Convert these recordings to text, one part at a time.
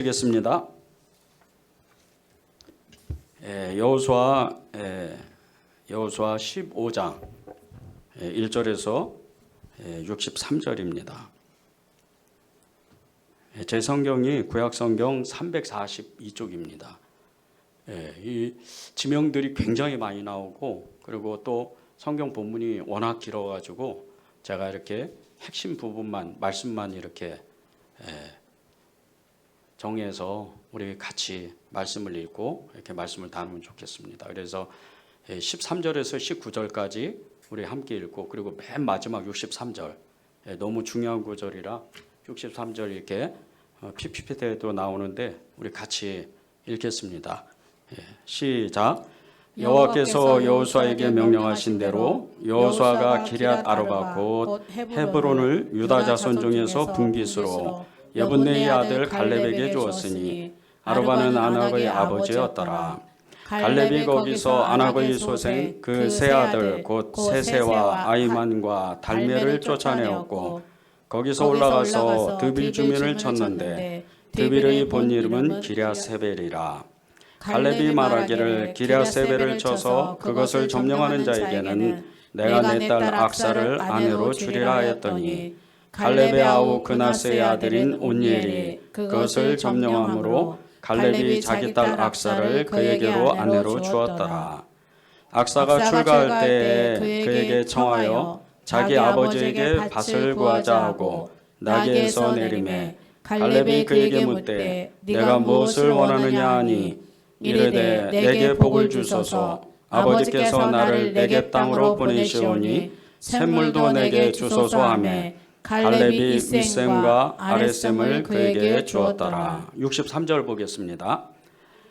드리겠습니다. 여호수아 15장 1절에서 63절입니다. 제 성경이 구약성경 342쪽입니다. 이 지명들이 굉장히 많이 나오고, 그리고 또 성경 본문이 워낙 길어가지고 제가 이렇게 핵심 부분만, 말씀만 이렇게 정해서 우리 같이 말씀을 읽고 이렇게 말씀을 나누면 좋겠습니다. 그래서 13절에서 19절까지 우리 함께 읽고, 그리고 맨 마지막 63절, 너무 중요한 구절이라 63절 이렇게 PPT에도 나오는데 우리 같이 읽겠습니다. 시작. 여호와께서 여호수아에게 명령하신 대로 여호수아가 기럇 아르바 곧 헤브론을 유다 자손 중에서 분깃으로 여분네의 아들 갈렙에게 주었으니 아르바는 아낙의 아버지였더라. 갈렙이 거기서 아낙의 소생 그 세 아들 곧 세세와 아이만과 달메를 쫓아내었고, 거기서 올라가서 드빌 주민을 쳤는데 드빌의 본 이름은 기럇세벨이라. 갈렙이 말하기를 기럇세벨을 쳐서 그것을 점령하는 자에게는 내가 내 딸 악사를 아내로 주리라 하였더니, 갈렙의 아우 그나스의 아들인 온니엘이 그것을 점령함으로 갈렙이 자기 딸 악사를 그에게로 아내로 주었더라. 악사가 출가할 때에 그에게 청하여 자기 아버지에게 밭을 구하자 하고 나귀에서 내리매, 갈렙이 그에게 묻되 내가 무엇을 원하느냐 하니 이르되 내게 복을 주소서. 아버지께서 나를 내게 땅으로 보내시오니 샘물도 내게 주소서 하매, 갈렙이 윗셈과 아랫셈을 그에게 주었더라. 63절 보겠습니다.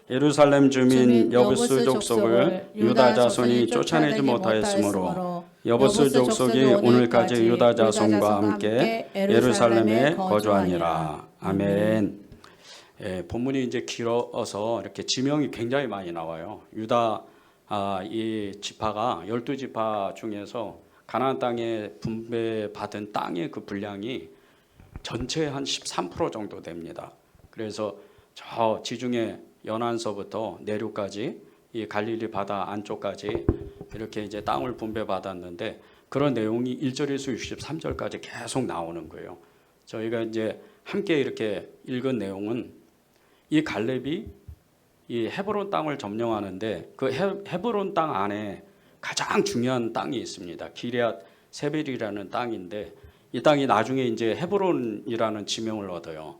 예루살렘 주민 여부스 족속을 유다 자손이 쫓아내지 못하였으므로 여부스 족속이 오늘까지 유다 자손과 함께 예루살렘에 거주하니라. 아멘. 본문이 이제 길어서 이렇게 지명이 굉장히 많이 나와요. 유다 이 지파가 12지파 중에서 가나안 땅에 분배받은 땅의 그 분량이 전체의 한 13% 정도 됩니다. 그래서 저 지중해 연안서부터 내륙까지 이 갈릴리 바다 안쪽까지 이렇게 이제 땅을 분배받았는데, 그런 내용이 1절에서 63절까지 계속 나오는 거예요. 저희가 이제 함께 이렇게 읽은 내용은 이 갈렙이 이 헤브론 땅을 점령하는데, 그 헤브론 땅 안에 가장 중요한 땅이 있습니다. 기럇세벨이라는 땅인데, 이 땅이 나중에 이제 헤브론이라는 지명을 얻어요.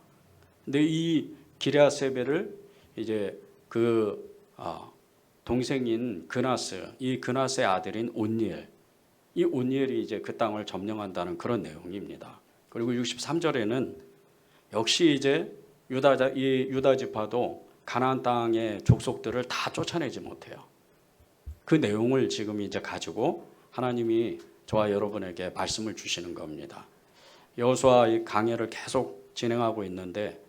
근데 이 기럇세벨을 이제 그 동생인 그나스, 이 그나스의 아들인 온니엘, 이 온니엘이 이제 그 땅을 점령한다는 그런 내용입니다. 그리고 63절에는 역시 이제 유다 지파도 가나안 땅의 족속들을 다 쫓아내지 못해요. 그 내용을 지금 이제 가지고 하나님이 저와 여러분에게 말씀을 주시는 겁니다. 여호수아 강해를 계속 진행하고 있는데,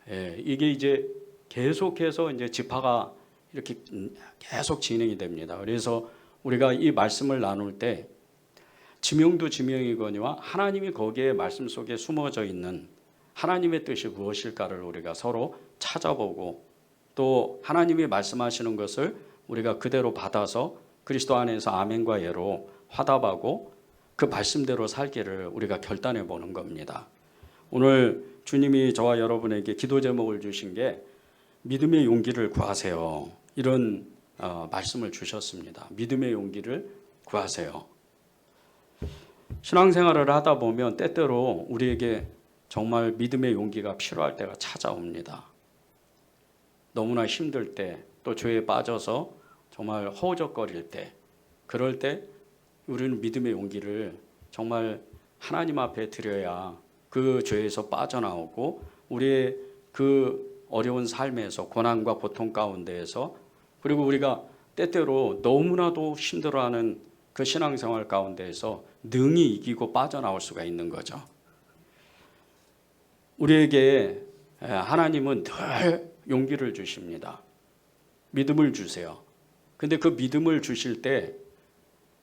이게 이제 계속해서 이제 지파가 이렇게 계속 진행이 됩니다. 그래서 우리가 이 말씀을 나눌 때 지명도 지명이거니와 하나님이 거기에 말씀 속에 숨어져 있는 하나님의 뜻이 무엇일까를 우리가 서로 찾아보고, 또 하나님이 말씀하시는 것을 우리가 그대로 받아서 그리스도 안에서 아멘과 예로 화답하고 그 말씀대로 살기를 우리가 결단해 보는 겁니다. 오늘 주님이 저와 여러분에게 기도 제목을 주신 게 믿음의 용기를 구하세요, 이런 말씀을 주셨습니다. 믿음의 용기를 구하세요. 신앙생활을 하다 보면 때때로 우리에게 정말 믿음의 용기가 필요할 때가 찾아옵니다. 너무나 힘들 때, 또 죄에 빠져서 정말 허우적거릴 때, 그럴 때 우리는 믿음의 용기를 정말 하나님 앞에 드려야 그 죄에서 빠져나오고 우리의 그 어려운 삶에서, 고난과 고통 가운데에서, 그리고 우리가 때때로 너무나도 힘들어하는 그 신앙생활 가운데에서 능히 이기고 빠져나올 수가 있는 거죠. 우리에게 하나님은 늘 용기를 주십니다. 믿음을 주세요. 근데 그 믿음을 주실 때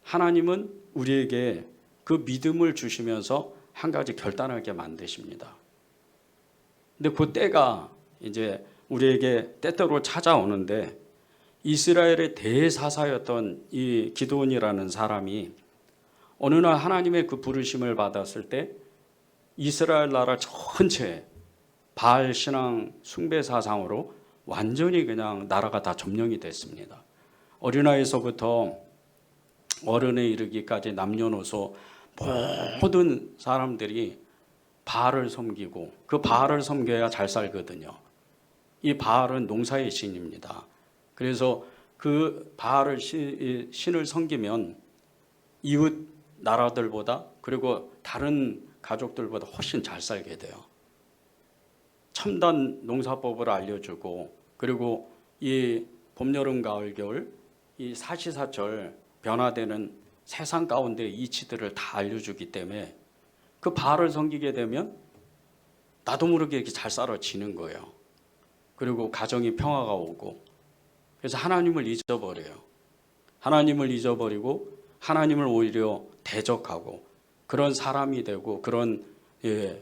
하나님은 우리에게 그 믿음을 주시면서 한 가지 결단하게 만드십니다. 근데 그 때가 이제 우리에게 때때로 찾아오는데, 이스라엘의 대사사였던 이 기드온이라는 사람이 어느 날 하나님의 그 부르심을 받았을 때 이스라엘 나라 전체에 바알 신앙 숭배 사상으로 완전히 그냥 나라가 다 점령이 됐습니다. 어린아이에서부터 어른에 이르기까지 남녀노소 모든 사람들이 바알을 섬기고, 그 바알을 섬겨야 잘 살거든요. 이 바알은 농사의 신입니다. 그래서 그 바알을 신을 섬기면 이웃 나라들보다, 그리고 다른 가족들보다 훨씬 잘 살게 돼요. 첨단 농사법을 알려주고, 그리고 이 봄, 여름, 가을, 겨울 이 사시사철 변화되는 세상 가운데 이치들을 다 알려주기 때문에 그 바알을 섬기게 되면 나도 모르게 이렇게 잘 살아지는 거예요. 그리고 가정이 평화가 오고, 그래서 하나님을 잊어버려요. 하나님을 잊어버리고 하나님을 오히려 대적하고 그런 사람이 되고 그런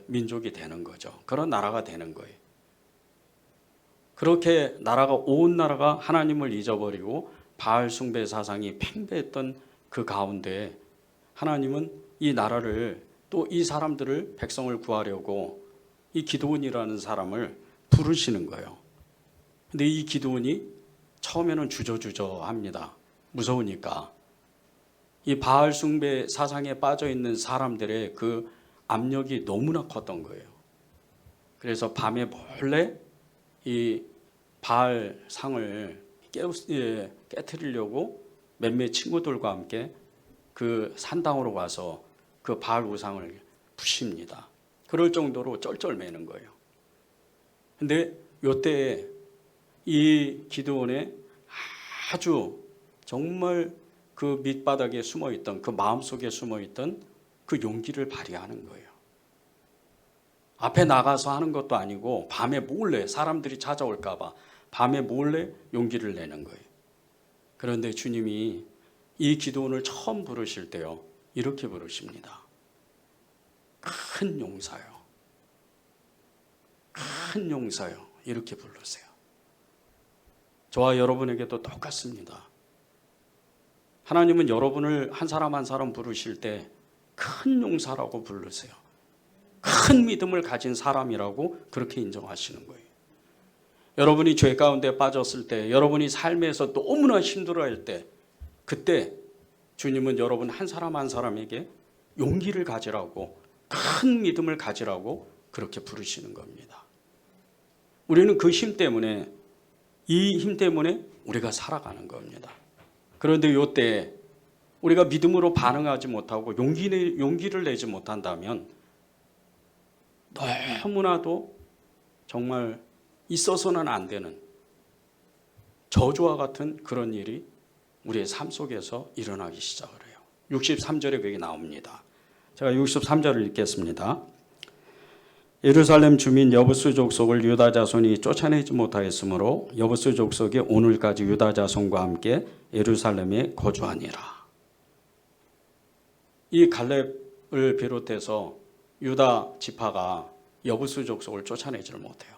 민족이 되는 거죠. 그런 나라가 되는 거예요. 그렇게 온 나라가 하나님을 잊어버리고 바알 숭배 사상이 팽배했던 그 가운데 하나님은 이 나라를, 또 이 사람들을, 백성을 구하려고 이 기드온이라는 사람을 부르시는 거예요. 근데 이 기드온이 처음에는 주저주저합니다. 무서우니까. 이 바알 숭배 사상에 빠져 있는 사람들의 그 압력이 너무나 컸던 거예요. 그래서 밤에 몰래 이 바알 상을 깨트리려고 몇몇 친구들과 함께 그 산당으로 가서 그 바알 우상을 부십니다. 그럴 정도로 쩔쩔매는 거예요. 근데 요때 이 기드온의 아주 정말 그 밑바닥에 숨어있던, 그 마음속에 숨어있던 그 용기를 발휘하는 거예요. 앞에 나가서 하는 것도 아니고 밤에 몰래, 사람들이 찾아올까 봐 밤에 몰래 용기를 내는 거예요. 그런데 주님이 이 기드온을 처음 부르실 때요, 이렇게 부르십니다. 큰 용사요. 큰 용사요. 이렇게 부르세요. 저와 여러분에게도 똑같습니다. 하나님은 여러분을 한 사람 한 사람 부르실 때 큰 용사라고 부르세요. 큰 믿음을 가진 사람이라고 그렇게 인정하시는 거예요. 여러분이 죄 가운데 빠졌을 때, 여러분이 삶에서 너무나 힘들어할 때, 그때 주님은 여러분 한 사람 한 사람에게 용기를 가지라고, 큰 믿음을 가지라고 그렇게 부르시는 겁니다. 우리는 그 힘 때문에, 이 힘 때문에 우리가 살아가는 겁니다. 그런데 이때 우리가 믿음으로 반응하지 못하고 용기를 내지 못한다면 너무나도 정말 있어서는 안 되는 저주와 같은 그런 일이 우리의 삶 속에서 일어나기 시작을 해요. 63절에 그게 나옵니다. 제가 63절을 읽겠습니다. 예루살렘 주민 여부수 족속을 유다 자손이 쫓아내지 못하였으므로 여부수 족속이 오늘까지 유다 자손과 함께 예루살렘에 거주하니라. 이 갈렙을 비롯해서 유다 지파가 여부수 족속을 쫓아내지를 못해요.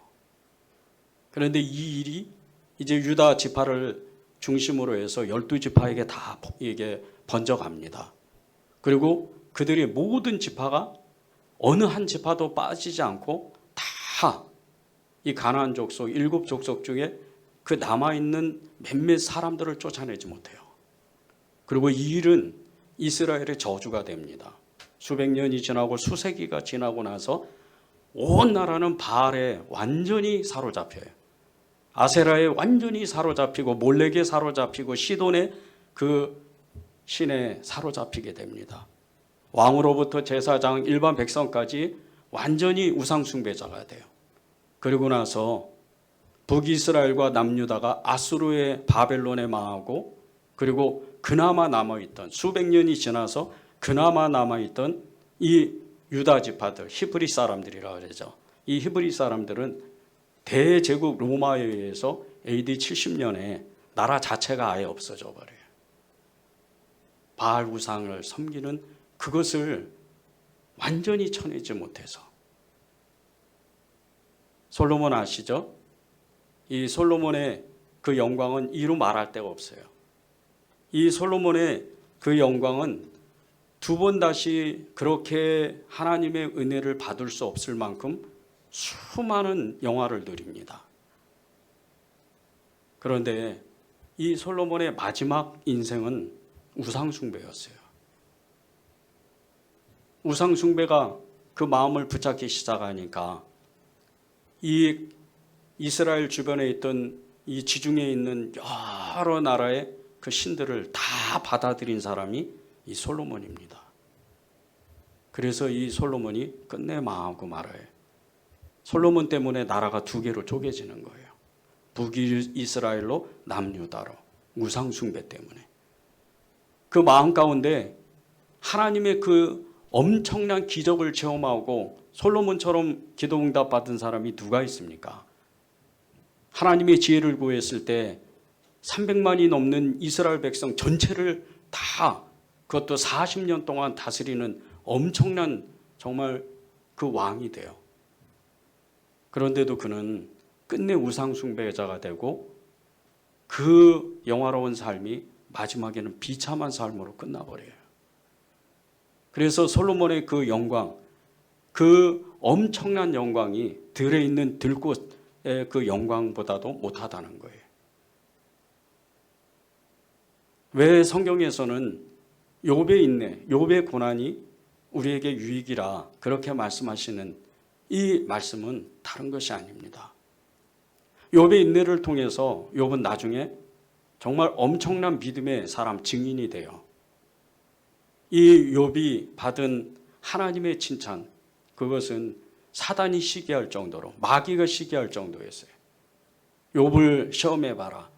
그런데 이 일이 이제 유다 지파를 중심으로 해서 12지파에게 다 이게 번져갑니다. 그리고 그들의 모든 지파가 어느 한 지파도 빠지지 않고 다 이 가나안 족속 7족속 중에 그 남아있는 몇몇 사람들을 쫓아내지 못해요. 그리고 이 일은 이스라엘의 저주가 됩니다. 수백 년이 지나고 수세기가 지나고 나서 온 나라는 바알에 완전히 사로잡혀요. 아세라에 완전히 사로잡히고, 몰렉에 사로잡히고, 시돈의 그 신에 사로잡히게 됩니다. 왕으로부터 제사장, 일반 백성까지 완전히 우상숭배자가 돼요. 그리고 나서 북이스라엘과 남유다가 아수르의 바벨론에 망하고, 그리고 그나마 남아있던, 수백 년이 지나서 그나마 남아있던 이 유다 지파들, 히브리 사람들이라 그러죠. 이 히브리 사람들은 대제국 로마에 의해서 AD 70년에 나라 자체가 아예 없어져 버려요. 바알 우상을 섬기는 그것을 완전히 쳐내지 못해서. 솔로몬 아시죠? 이 솔로몬의 그 영광은 이루 말할 데가 없어요. 이 솔로몬의 그 영광은 두 번 다시 그렇게 하나님의 은혜를 받을 수 없을 만큼 수많은 영화를 누립니다. 그런데 이 솔로몬의 마지막 인생은 우상숭배였어요. 우상숭배가 그 마음을 붙잡기 시작하니까 이 이스라엘 주변에 있던 이 지중해에 있는 여러 나라의 그 신들을 다 받아들인 사람이 이 솔로몬입니다. 그래서 이 솔로몬이 끝내 망하고 말아요. 솔로몬 때문에 나라가 두 개로 쪼개지는 거예요. 북이스라엘로 남유다로, 우상숭배 때문에. 그 마음 가운데 하나님의 그 엄청난 기적을 체험하고 솔로몬처럼 기도응답 받은 사람이 누가 있습니까? 하나님의 지혜를 구했을 때 300만이 넘는 이스라엘 백성 전체를 다, 그것도 40년 동안 다스리는 엄청난 정말 그 왕이 돼요. 그런데도 그는 끝내 우상숭배자가 되고 그 영화로운 삶이 마지막에는 비참한 삶으로 끝나버려요. 그래서 솔로몬의 그 영광, 그 엄청난 영광이 들에 있는 들꽃의 그 영광보다도 못하다는 거예요. 왜 성경에서는 욥의 인내, 욥의 고난이 우리에게 유익이라 그렇게 말씀하시는 이 말씀은 다른 것이 아닙니다. 욥의 인내를 통해서 욥은 나중에 정말 엄청난 믿음의 사람, 증인이 돼요. 이 욥이 받은 하나님의 칭찬, 그것은 사단이 시기할 정도로, 마귀가 시기할 정도였어요. 욥을 시험해봐라.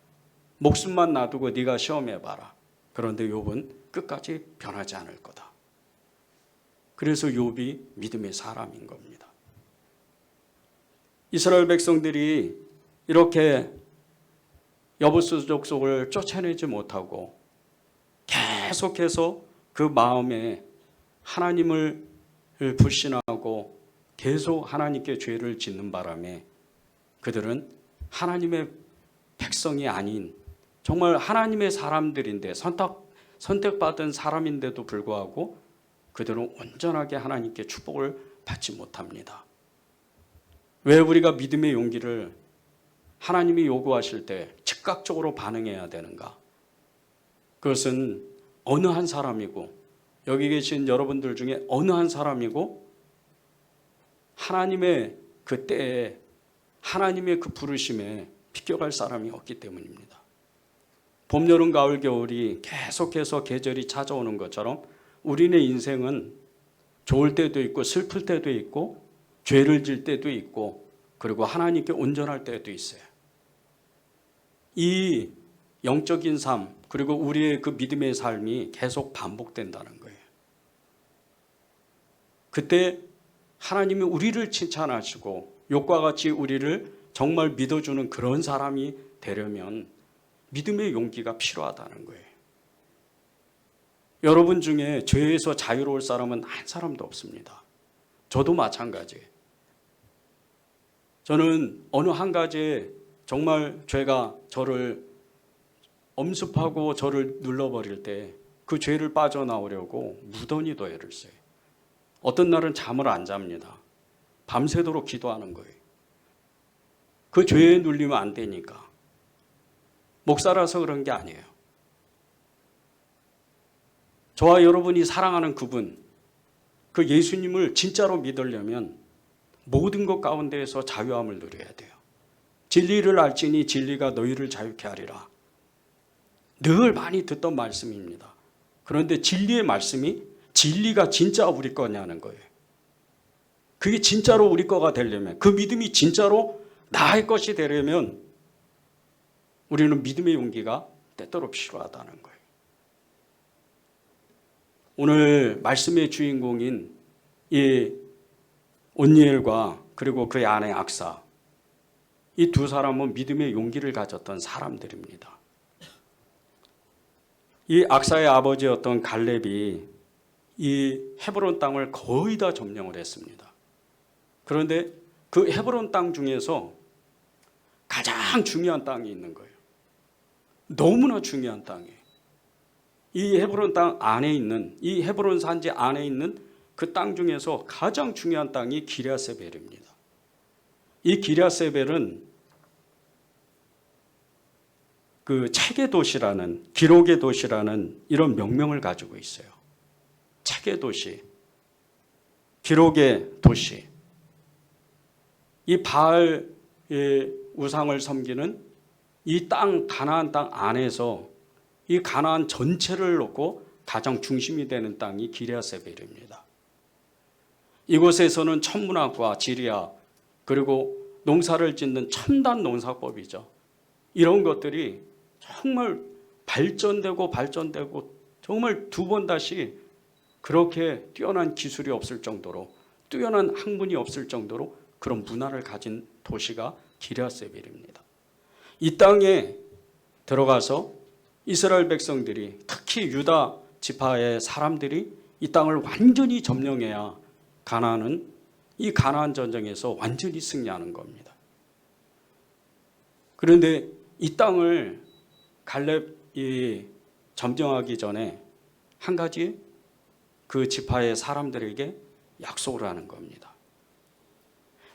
목숨만 놔두고 네가 시험해봐라. 그런데 욥은 끝까지 변하지 않을 거다. 그래서 욥이 믿음의 사람인 겁니다. 이스라엘 백성들이 이렇게 여부수 족속을 쫓아내지 못하고 계속해서 그 마음에 하나님을 불신하고 계속 하나님께 죄를 짓는 바람에 그들은 하나님의 백성이 아닌 정말 하나님의 사람들인데 선택받은 사람인데도 불구하고 그들은 온전하게 하나님께 축복을 받지 못합니다. 왜 우리가 믿음의 용기를 하나님이 요구하실 때 즉각적으로 반응해야 되는가? 그것은 어느 한 사람이고 여기 계신 여러분들 중에 어느 한 사람이고 하나님의 그 때에 하나님의 그 부르심에 비껴갈 사람이 없기 때문입니다. 봄, 여름, 가을, 겨울이 계속해서 계절이 찾아오는 것처럼 우리의 인생은 좋을 때도 있고 슬플 때도 있고 죄를 질 때도 있고 그리고 하나님께 온전할 때도 있어요. 이 영적인 삶 그리고 우리의 그 믿음의 삶이 계속 반복된다는 거예요. 그때 하나님이 우리를 칭찬하시고 욥과 같이 우리를 정말 믿어주는 그런 사람이 되려면 믿음의 용기가 필요하다는 거예요. 여러분 중에 죄에서 자유로울 사람은 한 사람도 없습니다. 저도 마찬가지예요. 저는 어느 한 가지에 정말 죄가 저를 엄습하고 저를 눌러버릴 때 그 죄를 빠져나오려고 무던히도 애를 써요. 어떤 날은 잠을 안 잡니다. 밤새도록 기도하는 거예요. 그 죄에 눌리면 안 되니까. 목사라서 그런 게 아니에요. 저와 여러분이 사랑하는 그분, 그 예수님을 진짜로 믿으려면 모든 것 가운데에서 자유함을 누려야 돼요. 진리를 알지니 진리가 너희를 자유케 하리라. 늘 많이 듣던 말씀입니다. 그런데 진리의 말씀이 진리가 진짜 우리 거냐는 거예요. 그게 진짜로 우리 거가 되려면, 그 믿음이 진짜로 나의 것이 되려면 우리는 믿음의 용기가 때때로 필요하다는 거예요. 오늘 말씀의 주인공인 이 온니엘과 그리고 그의 아내 악사, 이 두 사람은 믿음의 용기를 가졌던 사람들입니다. 이 악사의 아버지였던 갈렙이 이 헤브론 땅을 거의 다 점령을 했습니다. 그런데 그 헤브론 땅 중에서 가장 중요한 땅이 있는 거예요. 너무나 중요한 땅이에요. 이 헤브론 땅 안에 있는, 이 헤브론 산지 안에 있는 그 땅 중에서 가장 중요한 땅이 기럇세벨입니다. 이 기럇세벨은 그 책의 도시라는, 기록의 도시라는 이런 명명을 가지고 있어요. 책의 도시, 기록의 도시. 이 바알의 우상을 섬기는 이 땅, 가나안 땅 안에서 이 가나안 전체를 놓고 가장 중심이 되는 땅이 기럇세벨입니다. 이곳에서는 천문학과 지리학, 그리고 농사를 짓는 첨단 농사법이죠. 이런 것들이 정말 발전되고 정말 두 번 다시 그렇게 뛰어난 기술이 없을 정도로, 뛰어난 학문이 없을 정도로 그런 문화를 가진 도시가 기럇세벨입니다. 이 땅에 들어가서 이스라엘 백성들이, 특히 유다 지파의 사람들이 이 땅을 완전히 점령해야 가나안은, 이 가나안 전쟁에서 완전히 승리하는 겁니다. 그런데 이 땅을 갈렙이 점령하기 전에 한 가지 그 지파의 사람들에게 약속을 하는 겁니다.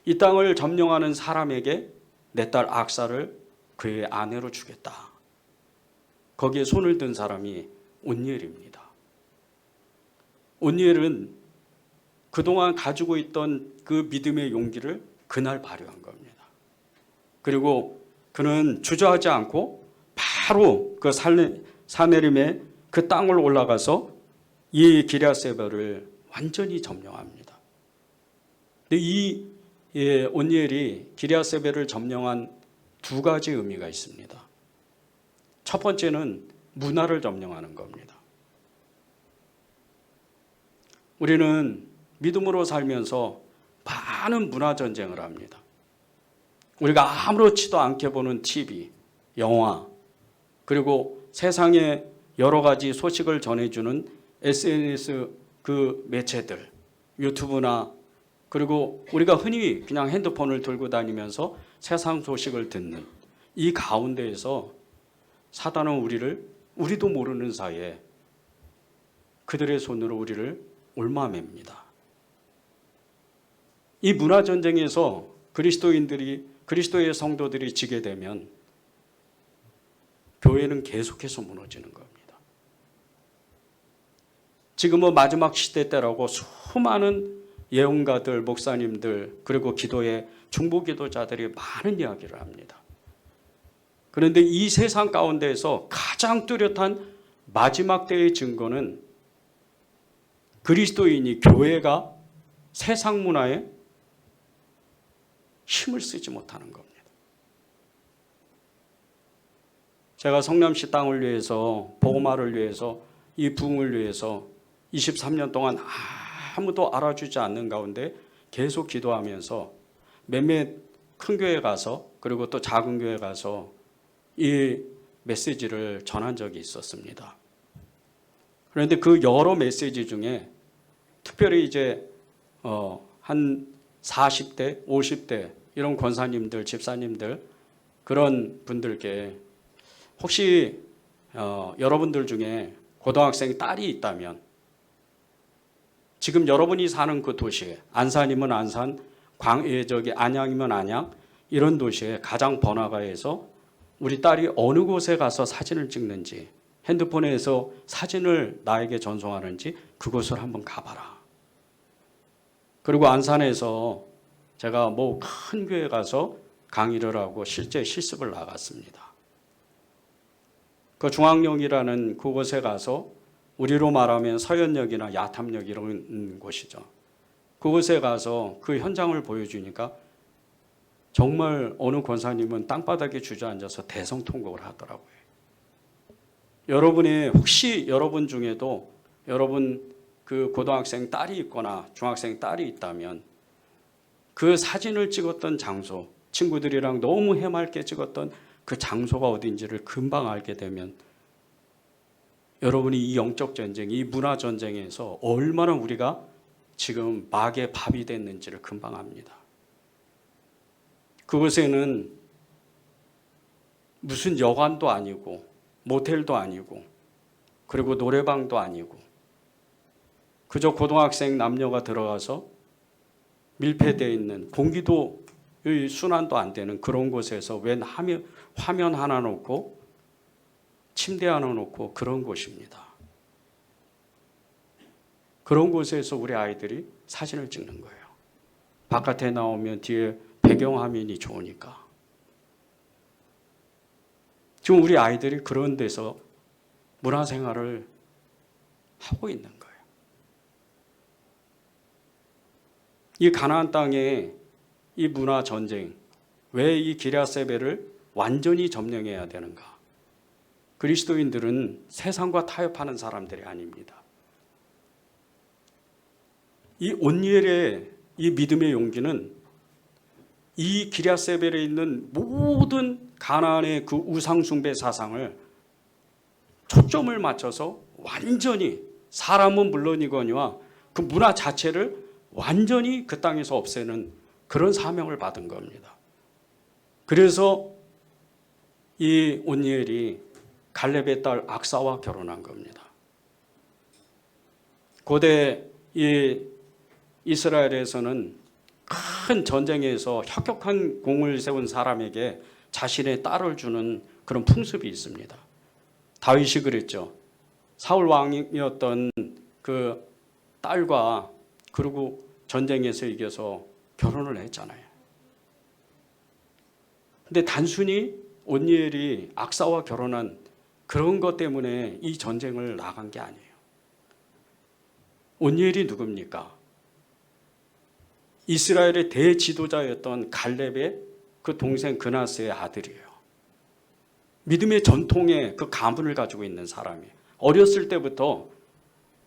이 땅을 점령하는 사람에게 내 딸 악사를 그의 아내로 주겠다. 거기에 손을 든 사람이 온니엘입니다. 온니엘은 그동안 가지고 있던 그 믿음의 용기를 그날 발휘한 겁니다. 그리고 그는 주저하지 않고 바로 그 사내림의 그 땅을 올라가서 이 기럇세벨을 완전히 점령합니다. 근데 이 온니엘이 기럇세벨을 점령한 두 가지 의미가 있습니다. 첫 번째는 문화를 점령하는 겁니다. 우리는 믿음으로 살면서 많은 문화 전쟁을 합니다. 우리가 아무렇지도 않게 보는 TV, 영화, 그리고 세상의 여러 가지 소식을 전해주는 SNS 그 매체들, 유튜브나, 그리고 우리가 흔히 그냥 핸드폰을 들고 다니면서 세상 소식을 듣는 이 가운데에서 사단은 우리도 모르는 사이에 그들의 손으로 우리를 옮아맵니다. 이 문화전쟁에서 그리스도의 성도들이 지게 되면 교회는 계속해서 무너지는 겁니다. 지금은 마지막 시대 때라고 수많은 예언가들, 목사님들, 그리고 기도의 중보기도자들이 많은 이야기를 합니다. 그런데 이 세상 가운데에서 가장 뚜렷한 마지막 때의 증거는 그리스도인이, 교회가 세상 문화에 힘을 쓰지 못하는 겁니다. 제가 성남시 땅을 위해서, 복음화를 위해서, 이 부흥을 위해서 23년 동안 아무도 알아주지 않는 가운데 계속 기도하면서 몇몇 큰 교회 가서, 그리고 또 작은 교회 가서 이 메시지를 전한 적이 있었습니다. 그런데 그 여러 메시지 중에 특별히 이제 한 40대, 50대 이런 권사님들, 집사님들, 그런 분들께 혹시 여러분들 중에 고등학생 딸이 있다면 지금 여러분이 사는 그 도시에, 안산이면 안산, 안양이면 안양, 이런 도시에 가장 번화가에서 우리 딸이 어느 곳에 가서 사진을 찍는지, 핸드폰에서 사진을 나에게 전송하는지 그곳을 한번 가봐라. 그리고 안산에서 제가 뭐 큰 교회 가서 강의를 하고 실제 실습을 나갔습니다. 그 중앙역이라는 그곳에 가서 우리로 말하면 서현역이나 야탐역 이런 곳이죠. 그곳에 가서 그 현장을 보여주니까 정말 어느 권사님은 땅바닥에 주저앉아서 대성통곡을 하더라고요. 혹시 여러분 중에도 여러분 그 고등학생 딸이 있거나 중학생 딸이 있다면 그 사진을 찍었던 장소, 친구들이랑 너무 해맑게 찍었던 그 장소가 어딘지를 금방 알게 되면 여러분이 이 영적 전쟁, 이 문화 전쟁에서 얼마나 우리가 지금 막의 밥이 됐는지를 금방 압니다. 그곳에는 무슨 여관도 아니고 모텔도 아니고 그리고 노래방도 아니고 그저 고등학생 남녀가 들어가서 밀폐되어 있는 공기도 순환도 안 되는 그런 곳에서 웬 화면 하나 놓고 침대 하나 놓고 그런 곳입니다. 그런 곳에서 우리 아이들이 사진을 찍는 거예요. 바깥에 나오면 뒤에 배경화면이 좋으니까. 지금 우리 아이들이 그런 데서 문화생활을 하고 있는 거예요. 이 가나안 땅에 이 문화 전쟁, 왜 이 기럇세벨을 완전히 점령해야 되는가? 그리스도인들은 세상과 타협하는 사람들이 아닙니다. 이 온니엘의 이 믿음의 용기는 이 기럇세벨에 있는 모든 가나안의 그 우상숭배 사상을 초점을 맞춰서 완전히 사람은 물론이거니와 그 문화 자체를 완전히 그 땅에서 없애는 그런 사명을 받은 겁니다. 그래서 이 온니엘이 갈렙의 딸 악사와 결혼한 겁니다. 고대 이 이스라엘에서는 큰 전쟁에서 혁혁한 공을 세운 사람에게 자신의 딸을 주는 그런 풍습이 있습니다. 다윗이 그랬죠. 사울 왕이었던 그 딸과 그리고 전쟁에서 이겨서 결혼을 했잖아요. 근데 단순히 온니엘이 악사와 결혼한 그런 것 때문에 이 전쟁을 나간 게 아니에요. 온니엘이 누굽니까? 이스라엘의 대지도자였던 갈렙의 그 동생 그나스의 아들이에요. 믿음의 전통의 그 가문을 가지고 있는 사람이에요. 어렸을 때부터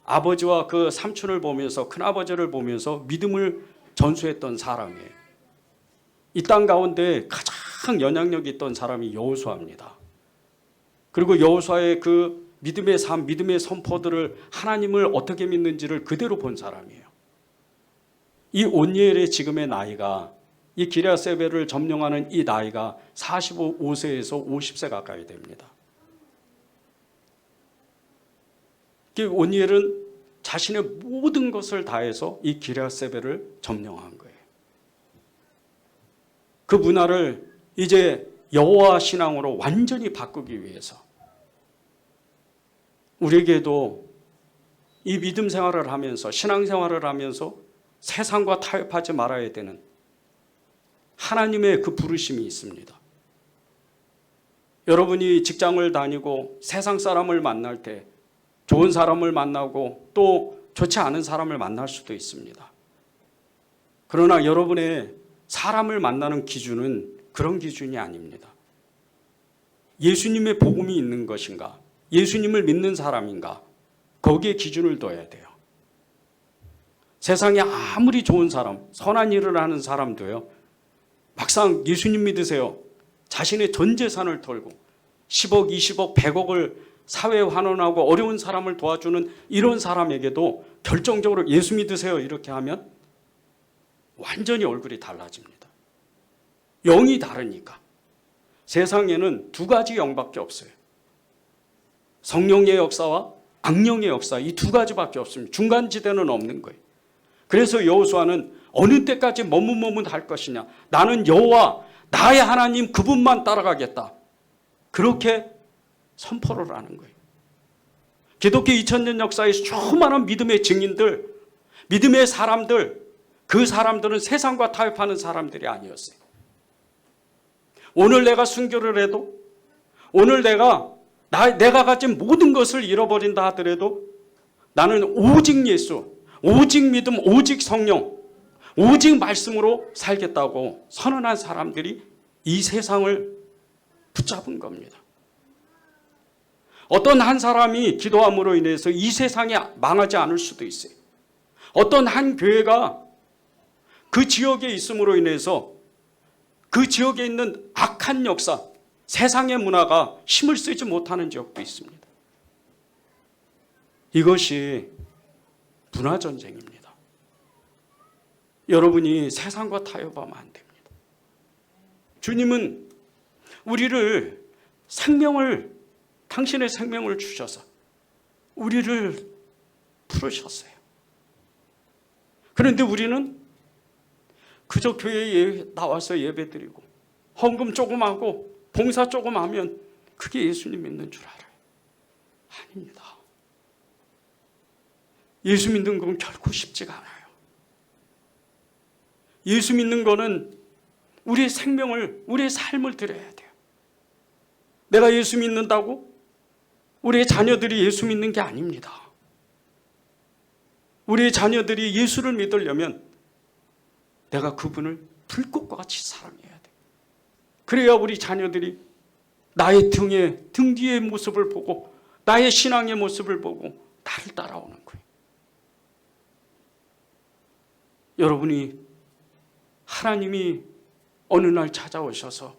아버지와 그 삼촌을 보면서 큰아버지를 보면서 믿음을 전수했던 사람이에요. 이 땅 가운데 가장 영향력 있던 사람이 여호수아입니다. 그리고 여호수아의 그 믿음의 삶, 믿음의 선포들을 하나님을 어떻게 믿는지를 그대로 본 사람이에요. 이 온니엘의 지금의 나이가 이 기럇세벨을 점령하는 이 나이가 45세에서 50세 가까이 됩니다. 온니엘은 자신의 모든 것을 다해서 이 기럇세벨을 점령한 거예요. 그 문화를 이제 여호와 신앙으로 완전히 바꾸기 위해서 우리에게도 이 믿음 생활을 하면서 신앙 생활을 하면서 세상과 타협하지 말아야 되는 하나님의 그 부르심이 있습니다. 여러분이 직장을 다니고 세상 사람을 만날 때 좋은 사람을 만나고 또 좋지 않은 사람을 만날 수도 있습니다. 그러나 여러분의 사람을 만나는 기준은 그런 기준이 아닙니다. 예수님의 복음이 있는 것인가? 예수님을 믿는 사람인가? 거기에 기준을 둬야 돼요. 세상에 아무리 좋은 사람, 선한 일을 하는 사람도요, 막상 예수님 믿으세요. 자신의 전 재산을 털고 10억, 20억, 100억을 사회에 환원하고 어려운 사람을 도와주는 이런 사람에게도 결정적으로 예수 믿으세요 이렇게 하면 완전히 얼굴이 달라집니다. 영이 다르니까. 세상에는 두 가지 영밖에 없어요. 성령의 역사와 악령의 역사, 이 두 가지밖에 없습니다. 중간지대는 없는 거예요. 그래서 여호수아는 어느 때까지 머뭇머뭇할 것이냐. 나는 여호와 나의 하나님 그분만 따라가겠다. 그렇게 선포를 하는 거예요. 기독교 2000년 역사의 수많은 믿음의 증인들, 믿음의 사람들, 그 사람들은 세상과 타협하는 사람들이 아니었어요. 오늘 내가 순교를 해도, 오늘 내가 가진 모든 것을 잃어버린다 하더라도 나는 오직 예수, 오직 믿음, 오직 성령, 오직 말씀으로 살겠다고 선언한 사람들이 이 세상을 붙잡은 겁니다. 어떤 한 사람이 기도함으로 인해서 이 세상이 망하지 않을 수도 있어요. 어떤 한 교회가 그 지역에 있음으로 인해서 그 지역에 있는 악한 역사, 세상의 문화가 힘을 쓰지 못하는 지역도 있습니다. 이것이 문화전쟁입니다. 여러분이 세상과 타협하면 안 됩니다. 주님은 우리를 당신의 생명을 주셔서 우리를 부르셨어요. 그런데 우리는 그저 교회에 나와서 예배드리고 헌금 조금 하고 봉사 조금 하면 그게 예수님 믿는 줄 알아요. 아닙니다. 예수 믿는 건 결코 쉽지가 않아요. 예수 믿는 거는 우리의 생명을, 우리의 삶을 드려야 돼요. 내가 예수 믿는다고 우리의 자녀들이 예수 믿는 게 아닙니다. 우리의 자녀들이 예수를 믿으려면 내가 그분을 불꽃과 같이 사랑해야 돼. 그래야 우리 자녀들이 나의 등 뒤의 모습을 보고 나의 신앙의 모습을 보고 나를 따라오는 거예요. 여러분이 하나님이 어느 날 찾아오셔서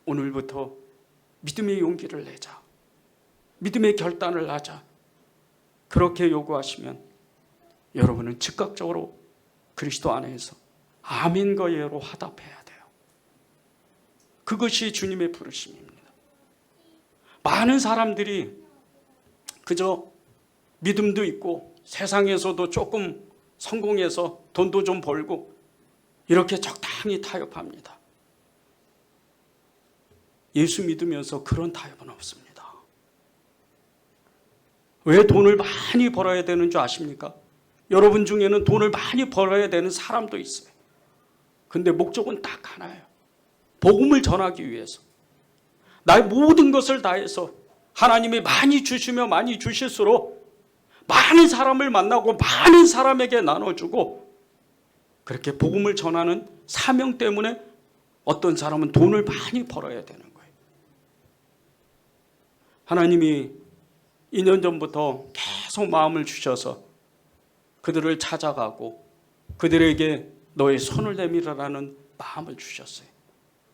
오늘부터 믿음의 용기를 내자, 믿음의 결단을 하자, 그렇게 요구하시면 여러분은 즉각적으로 그리스도 안에서 아멘과 예로 화답해야 돼요. 그것이 주님의 부르심입니다. 많은 사람들이 그저 믿음도 있고 세상에서도 조금 성공해서 돈도 좀 벌고 이렇게 적당히 타협합니다. 예수 믿으면서 그런 타협은 없습니다. 왜 돈을 많이 벌어야 되는 줄 아십니까? 여러분 중에는 돈을 많이 벌어야 되는 사람도 있어요. 근데 목적은 딱 하나예요. 복음을 전하기 위해서. 나의 모든 것을 다해서 하나님이 많이 주시며 많이 주실수록 많은 사람을 만나고 많은 사람에게 나눠주고 그렇게 복음을 전하는 사명 때문에 어떤 사람은 돈을 많이 벌어야 되는 거예요. 하나님이 2년 전부터 계속 마음을 주셔서 그들을 찾아가고 그들에게 너의 손을 내밀으라는 마음을 주셨어요.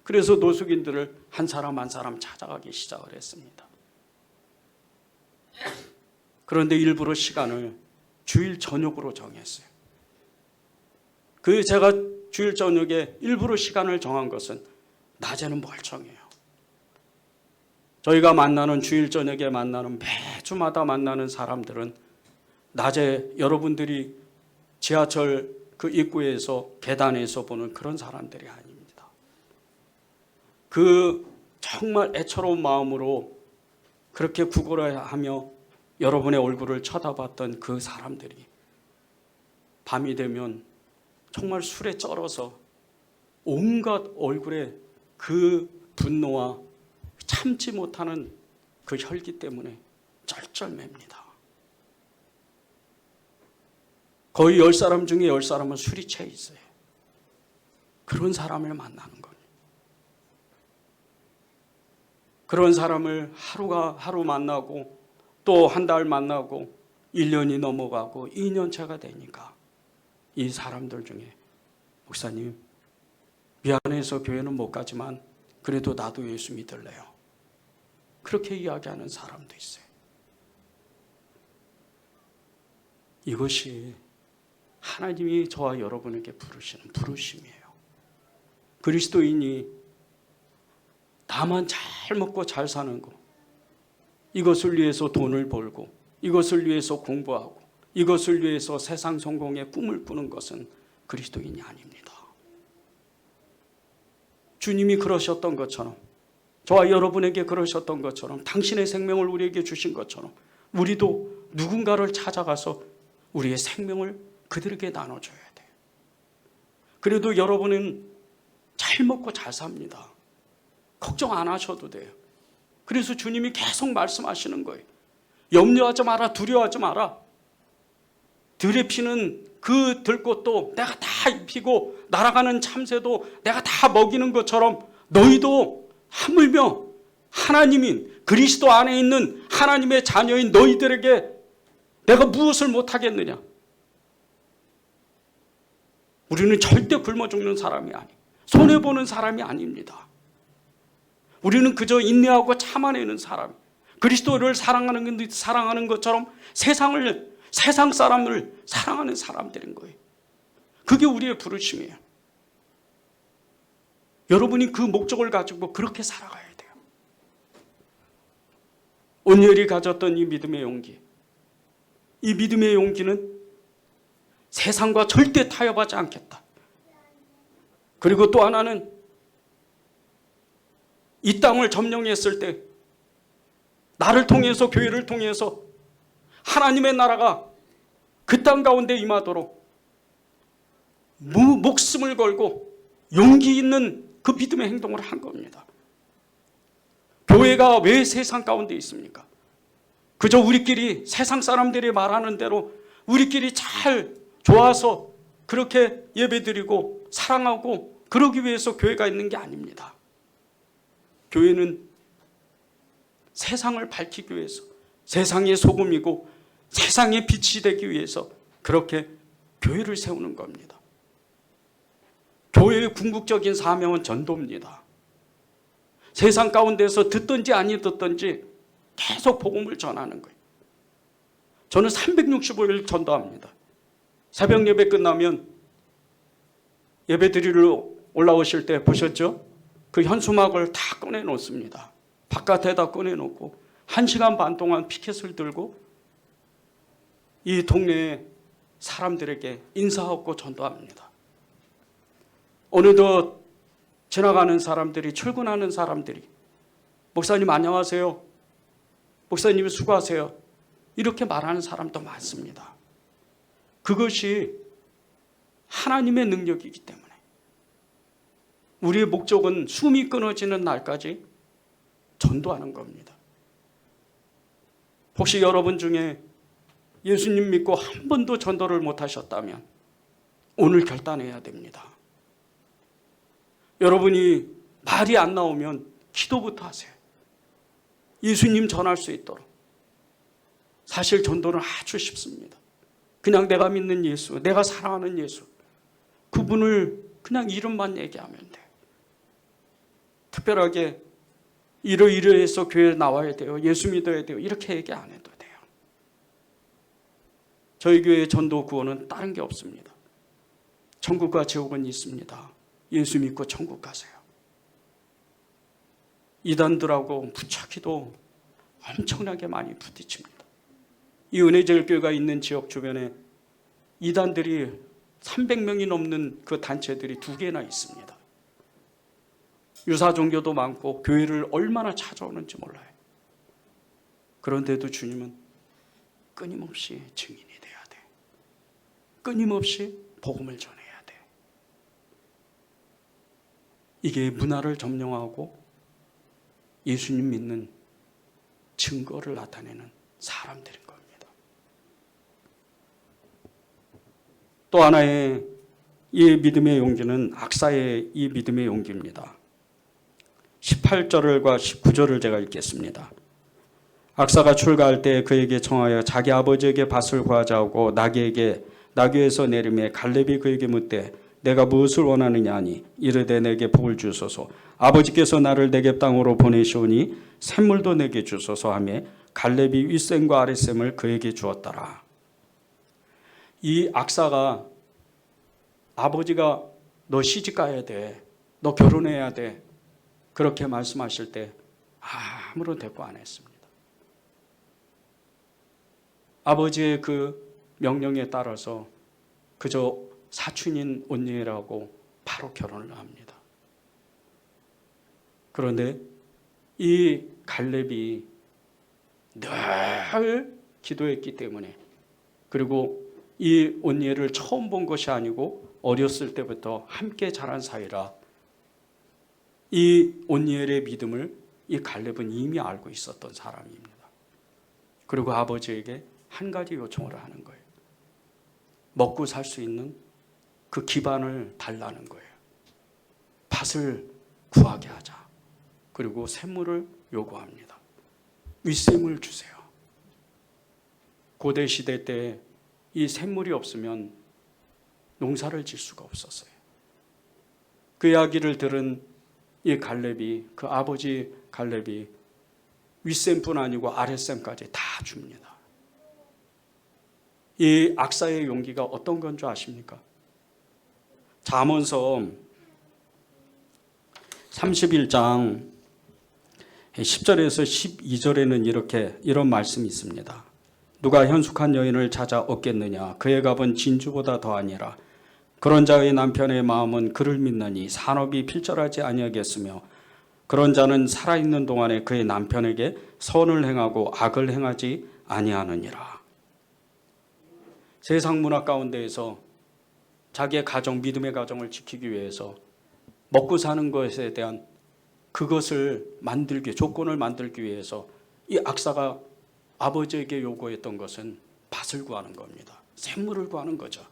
그래서 노숙인들을 한 사람 한 사람 찾아가기 시작을 했습니다. 그런데 일부러 시간을 주일 저녁으로 정했어요. 제가 주일 저녁에 일부러 시간을 정한 것은 낮에는 멀쩡해요. 저희가 만나는 주일 저녁에 만나는 매주마다 만나는 사람들은 낮에 여러분들이 지하철 그 입구에서 계단에서 보는 그런 사람들이 아닙니다. 그 정말 애처로운 마음으로 그렇게 구걸하며 여러분의 얼굴을 쳐다봤던 그 사람들이 밤이 되면 정말 술에 쩔어서 온갖 얼굴에 그 분노와 참지 못하는 그 혈기 때문에 쩔쩔맵니다. 거의 10사람 중에 10사람은 술이 취해 있어요. 그런 사람을 만나는 거예요. 그런 사람을 하루 만나고 또 한 달 만나고 1년이 넘어가고 2년차가 되니까 이 사람들 중에 목사님 미안해서 교회는 못 가지만 그래도 나도 예수 믿을래요. 그렇게 이야기하는 사람도 있어요. 이것이 하나님이 저와 여러분에게 부르시는 부르심이에요. 그리스도인이 나만 잘 먹고 잘 사는 거, 이것을 위해서 돈을 벌고 이것을 위해서 공부하고 이것을 위해서 세상 성공의 꿈을 꾸는 것은 그리스도인이 아닙니다. 주님이 그러셨던 것처럼 저와 여러분에게 그러셨던 것처럼 당신의 생명을 우리에게 주신 것처럼 우리도 누군가를 찾아가서 우리의 생명을 그들에게 나눠줘야 돼요. 그래도 여러분은 잘 먹고 잘 삽니다. 걱정 안 하셔도 돼요. 그래서 주님이 계속 말씀하시는 거예요. 염려하지 마라, 두려워하지 마라. 들에 피는 그 들꽃도 내가 다 입히고 날아가는 참새도 내가 다 먹이는 것처럼 너희도 하물며 하나님인 그리스도 안에 있는 하나님의 자녀인 너희들에게 내가 무엇을 못하겠느냐. 우리는 절대 굶어 죽는 사람이 아니에요. 손해보는 사람이 아닙니다. 우리는 그저 인내하고 참아내는 사람, 그리스도를 사랑하는 것처럼 세상 사람을 사랑하는 사람들인 거예요. 그게 우리의 부르심이에요. 여러분이 그 목적을 가지고 그렇게 살아가야 돼요. 온열이 가졌던 이 믿음의 용기, 이 믿음의 용기는 세상과 절대 타협하지 않겠다. 그리고 또 하나는 이 땅을 점령했을 때 나를 통해서, 교회를 통해서 하나님의 나라가 그 땅 가운데 임하도록 목숨을 걸고 용기 있는 그 믿음의 행동을 한 겁니다. 교회가 왜 세상 가운데 있습니까? 그저 우리끼리 세상 사람들이 말하는 대로 우리끼리 잘 좋아서 그렇게 예배드리고 사랑하고 그러기 위해서 교회가 있는 게 아닙니다. 교회는 세상을 밝히기 위해서, 세상의 소금이고 세상의 빛이 되기 위해서 그렇게 교회를 세우는 겁니다. 교회의 궁극적인 사명은 전도입니다. 세상 가운데서 듣든지 아니 듣든지 계속 복음을 전하는 거예요. 저는 365일 전도합니다. 새벽 예배 끝나면 예배 드리러 올라오실 때 보셨죠? 그 현수막을 다 꺼내 놓습니다. 바깥에다 꺼내 놓고 1시간 반 동안 피켓을 들고 이 동네에 사람들에게 인사하고 전도합니다. 어느덧 지나가는 사람들이, 출근하는 사람들이 목사님 안녕하세요, 목사님 수고하세요, 이렇게 말하는 사람도 많습니다. 그것이 하나님의 능력이기 때문에 우리의 목적은 숨이 끊어지는 날까지 전도하는 겁니다. 혹시 여러분 중에 예수님 믿고 한 번도 전도를 못 하셨다면 오늘 결단해야 됩니다. 여러분이 말이 안 나오면 기도부터 하세요. 예수님 전할 수 있도록. 사실 전도는 아주 쉽습니다. 그냥 내가 믿는 예수, 내가 사랑하는 예수, 그분을 그냥 이름만 얘기하면 돼요. 특별하게 이러이러해서 교회에 나와야 돼요, 예수 믿어야 돼요, 이렇게 얘기 안 해도 돼요. 저희 교회의 전도 구원은 다른 게 없습니다. 천국과 지옥은 있습니다. 예수 믿고 천국 가세요. 이단들하고 부차기도 엄청나게 많이 부딪힙니다. 이 은혜제일교회가 있는 지역 주변에 이단들이 300명이 넘는 그 단체들이 2개나 있습니다. 유사 종교도 많고 교회를 얼마나 찾아오는지 몰라요. 그런데도 주님은 끊임없이 증인이 돼야 돼. 끊임없이 복음을 전해야 돼. 이게 문화를 점령하고 예수님 믿는 증거를 나타내는 사람들인 겁니다. 또 하나의 이 믿음의 용기는 악사의 이 믿음의 용기입니다. 18절과 19절을 제가 읽겠습니다. 악사가 출가할 때 그에게 청하여 자기 아버지에게 밭을 구하자 하고 나귀에서 내리매 갈렙이 그에게 묻되 내가 무엇을 원하느냐 하니 이르되 내게 복을 주소서, 아버지께서 나를 내게 땅으로 보내시오니 샘물도 내게 주소서 하며 갈렙이 윗샘과 아랫샘을 그에게 주었더라. 이 악사가 아버지가 너 시집가야 돼, 너 결혼해야 돼, 그렇게 말씀하실 때 아무런 대꾸 안 했습니다. 아버지의 그 명령에 따라서 그저 사촌인 온니엘하고 바로 결혼을 합니다. 그런데 이 갈렙이 늘 기도했기 때문에, 그리고 이 온니엘을 처음 본 것이 아니고 어렸을 때부터 함께 자란 사이라 이 온니엘의 믿음을 이 갈렙은 이미 알고 있었던 사람입니다. 그리고 아버지에게 한 가지 요청을 하는 거예요. 먹고 살 수 있는 그 기반을 달라는 거예요. 밭을 구하게 하자. 그리고 샘물을 요구합니다. 윗샘을 주세요. 고대 시대 때 이 샘물이 없으면 농사를 질 수가 없었어요. 그 이야기를 들은 이 갈렙이, 그 아버지 갈렙이 윗샘뿐 아니고 아랫샘까지 다 줍니다. 이 악사의 용기가 어떤 건 줄 아십니까? 잠언서 31장 10절에서 12절에는 이런 말씀이 있습니다. 누가 현숙한 여인을 찾아 얻겠느냐? 그의 값은 진주보다 더하니라. 그런 자의 남편의 마음은 그를 믿느니 산업이 필절하지 아니하겠으며 그런 자는 살아있는 동안에 그의 남편에게 선을 행하고 악을 행하지 아니하느니라. 세상 문화 가운데에서 자기의 가정, 믿음의 가정을 지키기 위해서 먹고 사는 것에 대한 그것을 조건을 만들기 위해서 이 악사가 아버지에게 요구했던 것은 밭을 구하는 겁니다. 샘물을 구하는 거죠.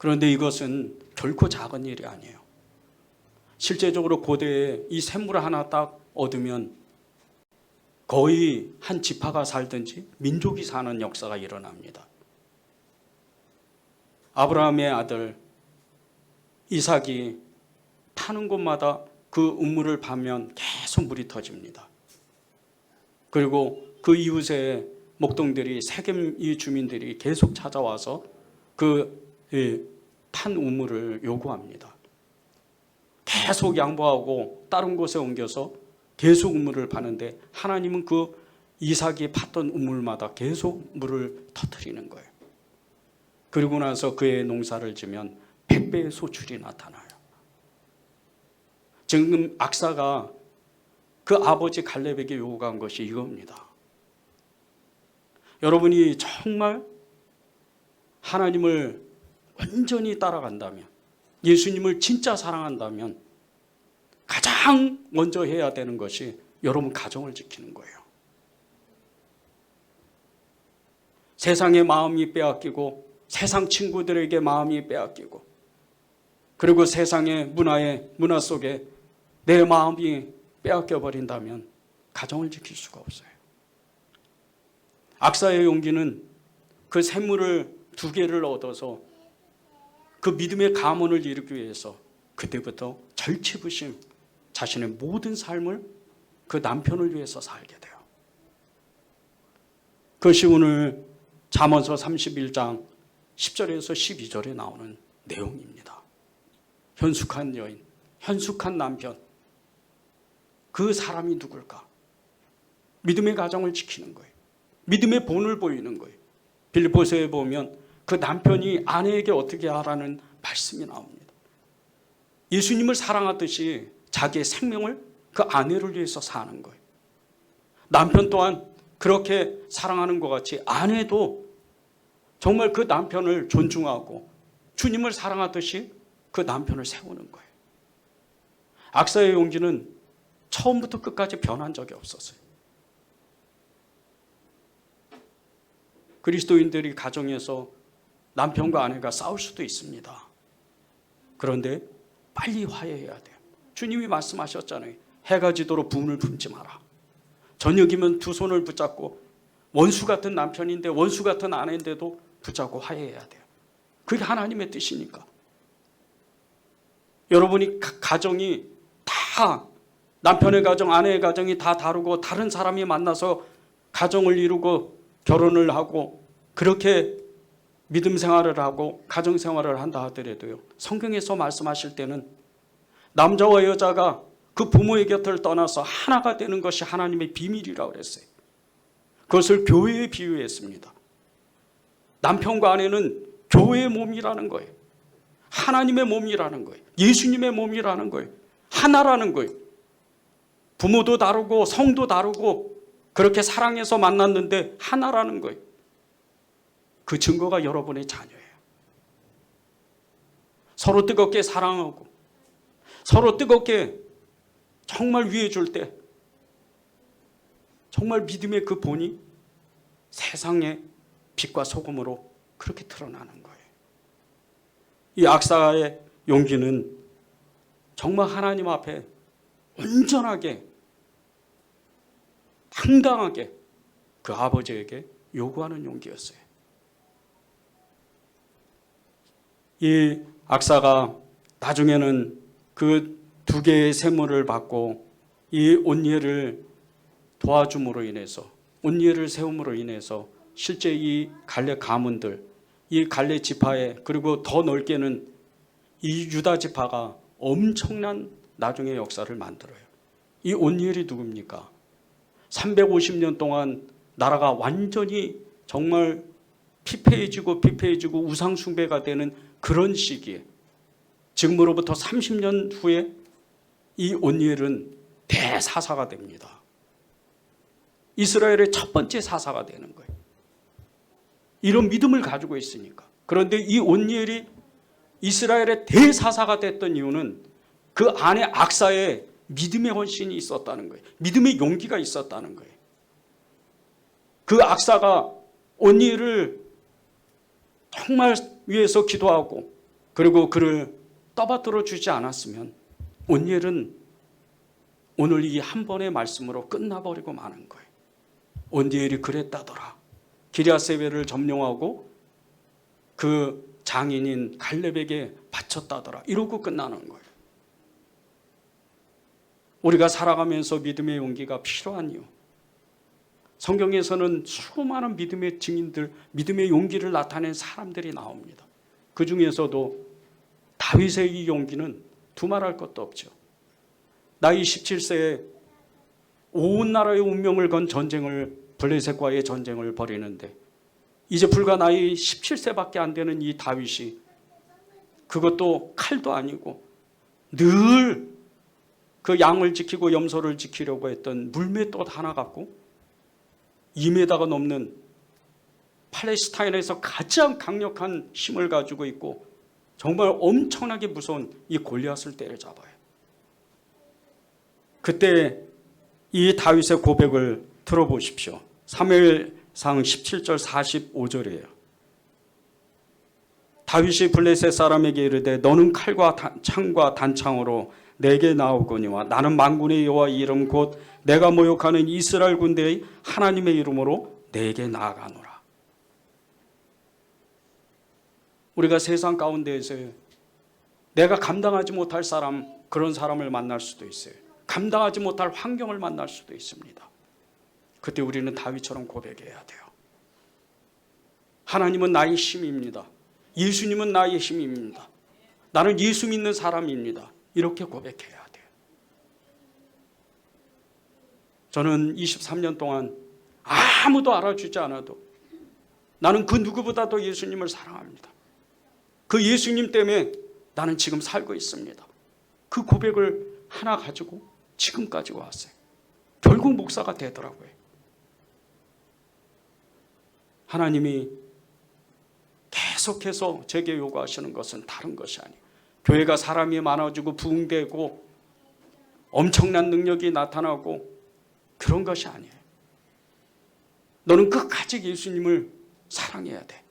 그런데 이것은 결코 작은 일이 아니에요. 실제적으로 고대에 이 샘물 하나 딱 얻으면 거의 한 지파가 살든지 민족이 사는 역사가 일어납니다. 아브라함의 아들 이삭이 파는 곳마다 그 우물을 파면 계속 물이 터집니다. 그리고 그 이웃의 목동들이 세겜 이 주민들이 계속 찾아와서 그 판 우물을 요구합니다. 계속 양보하고 다른 곳에 옮겨서 계속 우물을 파는데 하나님은 그 이삭이 팠던 우물마다 계속 물을 터뜨리는 거예요. 그리고 나서 그의 농사를 지면 100배의 소출이 나타나요. 지금 악사가 그 아버지 갈렙에게 요구한 것이 이겁니다. 여러분이 정말 하나님을 완전히 따라간다면, 예수님을 진짜 사랑한다면 가장 먼저 해야 되는 것이 여러분 가정을 지키는 거예요. 세상의 마음이 빼앗기고 세상 친구들에게 마음이 빼앗기고 그리고 세상의 문화 속에 내 마음이 빼앗겨 버린다면 가정을 지킬 수가 없어요. 악사의 용기는 그 샘물을 2개를 얻어서 그 믿음의 가문을 이루기 위해서 그때부터 절치부심 자신의 모든 삶을 그 남편을 위해서 살게 돼요. 그것이 오늘 잠언서 31장 10절에서 12절에 나오는 내용입니다. 현숙한 여인, 현숙한 남편, 그 사람이 누굴까? 믿음의 가정을 지키는 거예요. 믿음의 본을 보이는 거예요. 빌립보서에 보면 그 남편이 아내에게 어떻게 하라는 말씀이 나옵니다. 예수님을 사랑하듯이 자기의 생명을 그 아내를 위해서 사는 거예요. 남편 또한 그렇게 사랑하는 것 같이 아내도 정말 그 남편을 존중하고 주님을 사랑하듯이 그 남편을 세우는 거예요. 악사의 용기는 처음부터 끝까지 변한 적이 없었어요. 그리스도인들이 가정에서 남편과 아내가 싸울 수도 있습니다. 그런데 빨리 화해해야 돼요. 주님이 말씀하셨잖아요. 해가 지도록 분을 품지 마라. 저녁이면 2 손을 붙잡고 원수 같은 남편인데 원수 같은 아내인데도 붙잡고 화해해야 돼요. 그게 하나님의 뜻이니까. 여러분이 가정이 다 남편의 가정, 아내의 가정이 다 다르고 다른 사람이 만나서 가정을 이루고 결혼을 하고 그렇게 믿음 생활을 하고 가정 생활을 한다 하더라도요. 성경에서 말씀하실 때는 남자와 여자가 그 부모의 곁을 떠나서 하나가 되는 것이 하나님의 비밀이라고 그랬어요. 그것을 교회에 비유했습니다. 남편과 아내는 교회의 몸이라는 거예요. 하나님의 몸이라는 거예요. 예수님의 몸이라는 거예요. 하나라는 거예요. 부모도 다르고 성도 다르고 그렇게 사랑해서 만났는데 하나라는 거예요. 그 증거가 여러분의 자녀예요. 서로 뜨겁게 사랑하고 서로 뜨겁게 정말 위해 줄 때 정말 믿음의 그 본이 세상의 빛과 소금으로 그렇게 드러나는 거예요. 이 악사의 용기는 정말 하나님 앞에 온전하게 당당하게 그 아버지에게 요구하는 용기였어요. 이 악사가 나중에는 그 2개의 샘물을 받고 이 온니엘을 도와줌으로 인해서 온니엘을 세움으로 인해서 실제 이 갈렙 가문들, 이 갈렙 지파에 그리고 더 넓게는 이 유다 지파가 엄청난 나중에 역사를 만들어요. 이 온니엘이 누굽니까? 350년 동안 나라가 완전히 정말 피폐해지고 우상 숭배가 되는 그런 시기에, 지금으로부터 30년 후에 이 온니엘은 대사사가 됩니다. 이스라엘의 첫 번째 사사가 되는 거예요. 이런 믿음을 가지고 있으니까. 그런데 이 온니엘이 이스라엘의 대사사가 됐던 이유는 그 안에 악사에 믿음의 헌신이 있었다는 거예요. 믿음의 용기가 있었다는 거예요. 그 악사가 온니엘을 정말 위해서 기도하고 그리고 그를 떠받들어 주지 않았으면 온니엘은 오늘 이 한 번의 말씀으로 끝나버리고 마는 거예요. 온니엘이 그랬다더라. 기럇세벨을 점령하고 그 장인인 갈렙에게 바쳤다더라. 이러고 끝나는 거예요. 우리가 살아가면서 믿음의 용기가 필요한 이유. 성경에서는 수많은 믿음의 증인들, 믿음의 용기를 나타낸 사람들이 나옵니다. 그 중에서도 다윗의 이 용기는 두말할 것도 없죠. 나이 17세에 온 나라의 운명을 건 블레셋과의 전쟁을 벌이는데 이제 불과 나이 17세밖에 안 되는 이 다윗이, 그것도 칼도 아니고 늘 그 양을 지키고 염소를 지키려고 했던 물맷돌 하나 갖고 2m가 넘는 팔레스타인에서 가장 강력한 힘을 가지고 있고 정말 엄청나게 무서운 이 골리앗을 때려잡아요. 그때 이 다윗의 고백을 들어보십시오. 사무엘상 17절 45절이에요. 다윗이 블레셋 사람에게 이르되 너는 칼과 창과 단창으로 내게 나오거니와 나는 만군의 여호와 이름 곧 내가 모욕하는 이스라엘 군대의 하나님의 이름으로 내게 나아가노라. 우리가 세상 가운데에서 내가 감당하지 못할 사람, 그런 사람을 만날 수도 있어요. 감당하지 못할 환경을 만날 수도 있습니다. 그때 우리는 다윗처럼 고백해야 돼요. 하나님은 나의 힘입니다. 예수님은 나의 힘입니다. 나는 예수 믿는 사람입니다. 이렇게 고백해야 돼요. 저는 23년 동안 아무도 알아주지 않아도 나는 그 누구보다도 예수님을 사랑합니다. 그 예수님 때문에 나는 지금 살고 있습니다. 그 고백을 하나 가지고 지금까지 왔어요. 결국 목사가 되더라고요. 하나님이 계속해서 제게 요구하시는 것은 다른 것이 아니에요. 교회가 사람이 많아지고 부흥되고 엄청난 능력이 나타나고 그런 것이 아니에요. 너는 끝까지 예수님을 사랑해야 돼.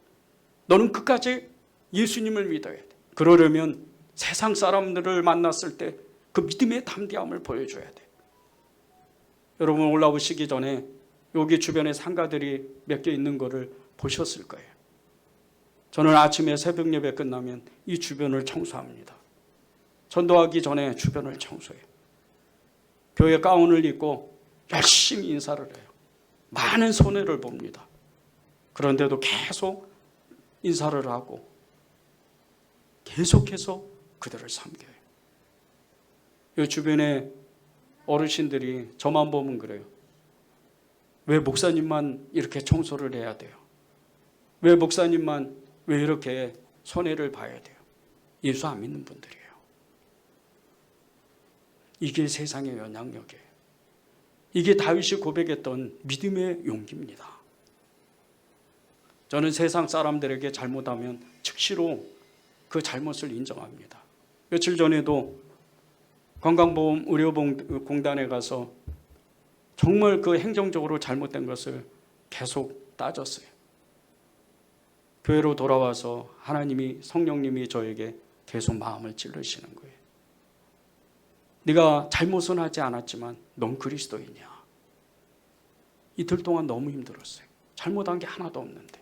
너는 끝까지 예수님을 믿어야 돼. 그러려면 세상 사람들을 만났을 때 그 믿음의 담대함을 보여줘야 돼. 여러분 올라오시기 전에 여기 주변에 상가들이 몇 개 있는 거를 보셨을 거예요. 저는 아침에 새벽 예배 끝나면 이 주변을 청소합니다. 전도하기 전에 주변을 청소해요. 교회 가운을 입고 열심히 인사를 해요. 많은 손해를 봅니다. 그런데도 계속 인사를 하고 계속해서 그들을 섬겨요. 이 주변에 어르신들이 저만 보면 그래요. 왜 목사님만 이렇게 청소를 해야 돼요? 왜 목사님만 왜 이렇게 손해를 봐야 돼요? 예수 안 믿는 분들이에요. 이게 세상의 영향력이에요. 이게 다윗이 고백했던 믿음의 용기입니다. 저는 세상 사람들에게 잘못하면 즉시로 그 잘못을 인정합니다. 며칠 전에도 건강보험 의료공단에 가서 정말 그 행정적으로 잘못된 것을 계속 따졌어요. 교회로 돌아와서 하나님이, 성령님이 저에게 계속 마음을 찔르시는 거예요. 네가 잘못은 하지 않았지만 넌 그리스도이냐. 이틀 동안 너무 힘들었어요. 잘못한 게 하나도 없는데.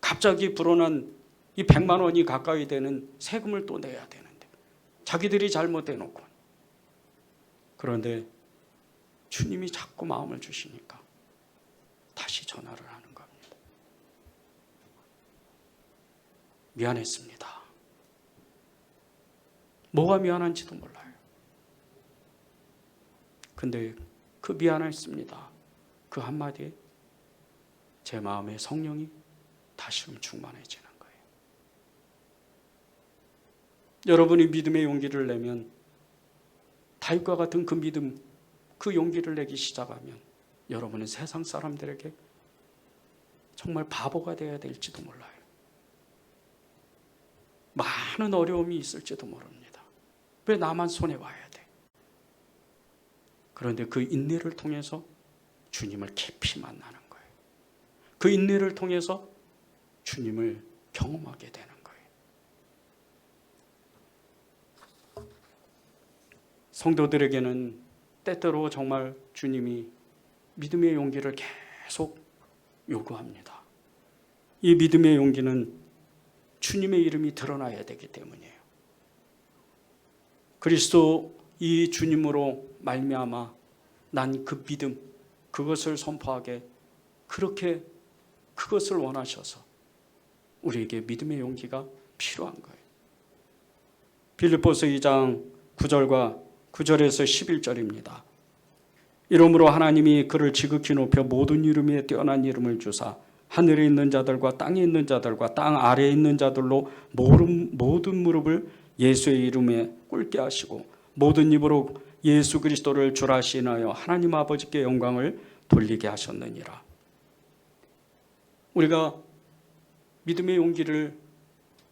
갑자기 불어난 이 100만 원이 가까이 되는 세금을 또 내야 되는데 자기들이 잘못해놓고. 그런데 주님이 자꾸 마음을 주시니까 다시 전화를 하는 겁니다. 미안했습니다. 뭐가 미안한지도 몰라요. 근데 그 미안했습니다, 그 한마디에 제 마음에 성령이 다시금 충만해지는 거예요. 여러분이 믿음의 용기를 내면, 다윗과 같은 그 믿음, 그 용기를 내기 시작하면 여러분은 세상 사람들에게 정말 바보가 되어야 될지도 몰라요. 많은 어려움이 있을지도 모릅니다. 왜 나만 손해봐야 돼? 그런데 그 인내를 통해서 주님을 깊이 만나는 거예요. 그 인내를 통해서 주님을 경험하게 되는 거예요. 성도들에게는 때때로 정말 주님이 믿음의 용기를 계속 요구합니다. 이 믿음의 용기는 주님의 이름이 드러나야 되기 때문이에요. 그리스도 이 주님으로 말미암아 난 그 믿음, 그것을 선포하게, 그렇게 그것을 원하셔서 우리에게 믿음의 용기가 필요한 거예요. 빌립보서 2장 9절과 9절에서 11절입니다. 이러므로 하나님이 그를 지극히 높여 모든 이름에 뛰어난 이름을 주사 하늘에 있는 자들과 땅에 있는 자들과 땅 아래에 있는 자들로 모든 무릎을 예수의 이름에 꿇게 하시고 모든 입으로 예수 그리스도를 주라 시인하여 하나님 아버지께 영광을 돌리게 하셨느니라. 우리가 믿음의 용기를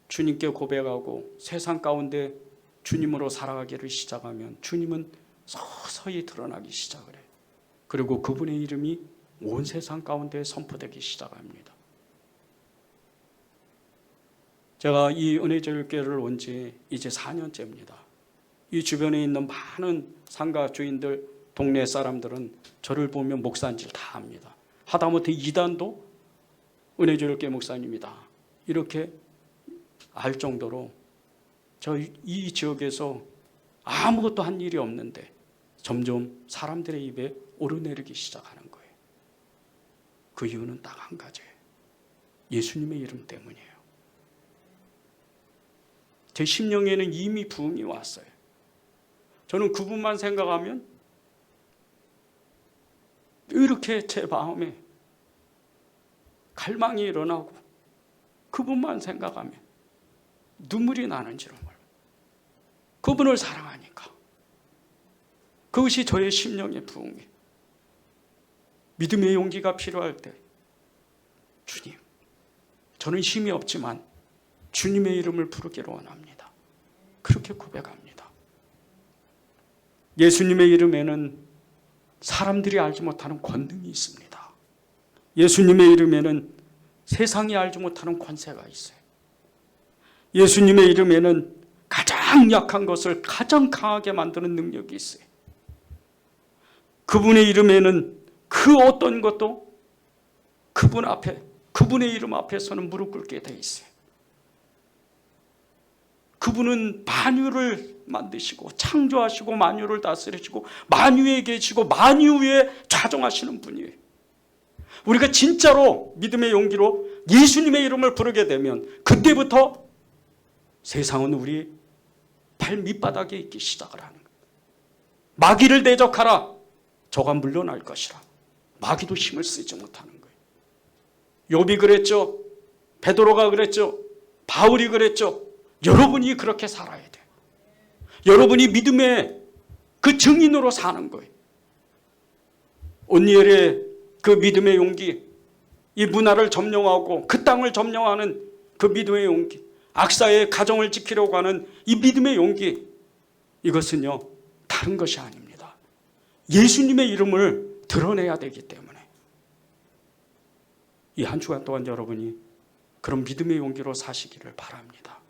주님께 고백하고 세상 가운데 주님으로 살아가기를 시작하면 주님은 서서히 드러나기 시작을 해요. 그리고 그분의 이름이 온 세상 가운데 선포되기 시작합니다. 제가 이 은혜제일교회를 온 지 이제 4년째입니다. 이 주변에 있는 많은 상가 주인들, 동네 사람들은 저를 보면 목사인 줄 다 압니다. 하다못해 이단도 은혜제일교회 목사님이다, 이렇게 알 정도로 저 이 지역에서 아무것도 한 일이 없는데 점점 사람들의 입에 오르내리기 시작하는 거예요. 그 이유는 딱 한 가지예요. 예수님의 이름 때문이에요. 제 심령에는 이미 부흥이 왔어요. 저는 그분만 생각하면 이렇게 제 마음에 갈망이 일어나고 그분만 생각하면 눈물이 나는지를 몰라요. 그분을 사랑하니까. 그것이 저의 심령의 부흥이에요. 믿음의 용기가 필요할 때 주님, 저는 힘이 없지만 주님의 이름을 부르기를 원합니다. 그렇게 고백합니다. 예수님의 이름에는 사람들이 알지 못하는 권능이 있습니다. 예수님의 이름에는 세상이 알지 못하는 권세가 있어요. 예수님의 이름에는 가장 약한 것을 가장 강하게 만드는 능력이 있어요. 그분의 이름에는 그 어떤 것도 그분 앞에, 그분의 이름 앞에서는 무릎 꿇게 돼 있어요. 그분은 만유를 만드시고 창조하시고 만유를 다스리시고 만유에 계시고 만유 위에 좌정하시는 분이에요. 우리가 진짜로 믿음의 용기로 예수님의 이름을 부르게 되면 그때부터 세상은 우리 발 밑바닥에 있기 시작을 하는 거예요. 마귀를 대적하라, 저가 물러날 것이라. 마귀도 힘을 쓰지 못하는 거예요. 욥이 그랬죠. 베드로가 그랬죠. 바울이 그랬죠. 여러분이 그렇게 살아야 돼요. 여러분이 믿음의 그 증인으로 사는 거예요. 온니엘의 그 믿음의 용기, 이 문화를 점령하고 그 땅을 점령하는 그 믿음의 용기, 악사의 가정을 지키려고 하는 이 믿음의 용기, 이것은요 다른 것이 아닙니다. 예수님의 이름을 드러내야 되기 때문에 이 한 주간 동안 여러분이 그런 믿음의 용기로 사시기를 바랍니다.